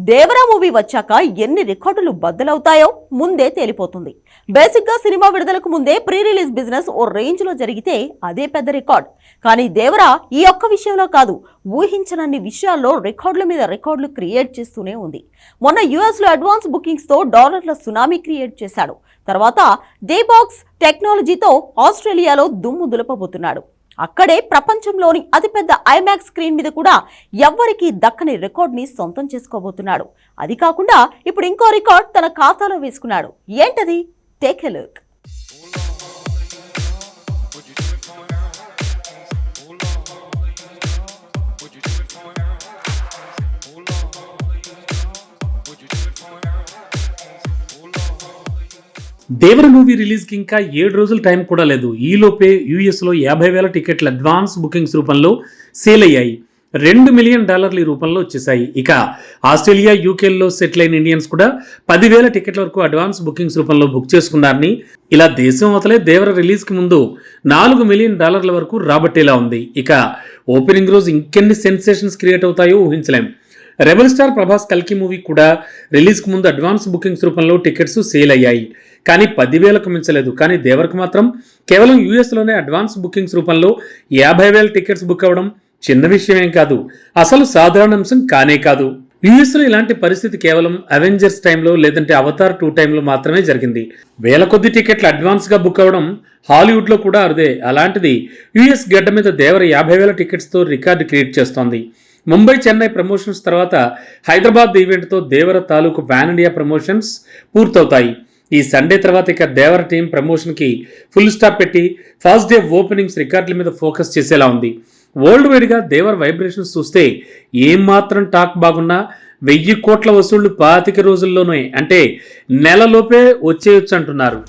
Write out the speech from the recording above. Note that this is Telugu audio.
దేవరా మూవీ వచ్చాక ఎన్ని రికార్డులు బద్దలవుతాయో ముందే తేలిపోతుంది. బేసిక్ గా సినిమా విడుదలకు ముందే ప్రీ రిలీజ్ బిజినెస్ ఓ రేంజ్ లో జరిగితే అదే పెద్ద రికార్డ్. కానీ దేవరా ఈ ఒక్క విషయంలో కాదు, ఊహించనన్ని విషయాల్లో రికార్డుల మీద రికార్డులు క్రియేట్ చేస్తూనే ఉంది. మొన్న యుఎస్ లో అడ్వాన్స్ బుకింగ్స్ తో డాలర్ల సునామీ క్రియేట్ చేశాడు. తర్వాత డే బాక్స్ టెక్నాలజీతో ఆస్ట్రేలియాలో దుమ్ము దులపబోతున్నాడు. అక్కడే ప్రపంచంలోని అతిపెద్ద ఐమాక్స్ స్క్రీన్ మీద కూడా ఎవ్వరికీ దక్కని రికార్డ్ ని సొంతం చేసుకోబోతున్నాడు. అది కాకుండా ఇప్పుడు ఇంకో రికార్డ్ తన ఖాతాలో వేసుకున్నాడు. ఏంటది? Take a look. Devara movie release కి ఇంకా 7 రోజుల టైం కూడా లేదు. ఈలోపే యూఎస్ లో 50,000 టికెట్లు అడ్వాన్స్ బుకింగ్స్ రూపంలో సేల్ అయ్యాయి. $2 మిలియన్ ఈ రూపంలో వచ్చేసాయి. ఇక ఆస్ట్రేలియా, యూకేలో సెటిల్ అయిన ఇండియన్స్ కూడా 10,000 టికెట్ల వరకు అడ్వాన్స్ బుకింగ్స్ రూపంలో బుక్ చేసుకున్నారని, ఇలా దేశం అవతలే దేవర రిలీజ్ కి ముందు $4 మిలియన్ వరకు రాబట్టేలా ఉంది. ఇక ఓపెనింగ్ రోజు ఇంకెన్ని సెన్సేషన్స్ క్రియేట్ అవుతాయో ఊహించలేం. రెబల్ స్టార్ ప్రభాస్ కల్కి మూవీ కూడా రిలీజ్కి ముందు అడ్వాన్స్ బుకింగ్స్ రూపంలో టికెట్స్ సేల్ అయ్యాయి. కానీ 10,000కు మించలేదు. కానీ దేవర్కు మాత్రం కేవలం యూఎస్లోనే అడ్వాన్స్ బుకింగ్స్ రూపంలో 50,000 టికెట్స్ బుక్ అవ్వడం చిన్న విషయమేం కాదు, అసలు సాధారణ అంశం కానే కాదు. యూఎస్లో ఇలాంటి పరిస్థితి కేవలం అవెంజర్స్ టైంలో లేదంటే అవతార్ 2 టైంలో మాత్రమే జరిగింది. వేల కొద్ది టికెట్లు అడ్వాన్స్గా బుక్ అవ్వడం హాలీవుడ్లో కూడా అరుదే. అలాంటిది యూఎస్ గడ్డ మీద దేవర 50,000 టికెట్స్తో రికార్డు క్రియేట్ చేస్తోంది. ముంబై, చెన్నై ప్రమోషన్స్ తర్వాత హైదరాబాద్ ఈవెంట్తో దేవర తాలూకు పాన్ ఇండియా ప్రమోషన్స్ పూర్తవుతాయి. ఈ సండే తర్వాత ఇక దేవర టీం ప్రమోషన్కి ఫుల్ స్టాప్ పెట్టి ఫస్ట్ డే ఓపెనింగ్స్ రికార్డుల మీద ఫోకస్ చేసేలా ఉంది. వరల్డ్ వైడ్గా దేవర వైబ్రేషన్స్ చూస్తే ఏమాత్రం టాక్ బాగున్నా 1,000 కోట్ల వసూళ్లు 25 రోజుల్లోనే, అంటే నెలలోపే వచ్చేయొచ్చు అంటున్నారు.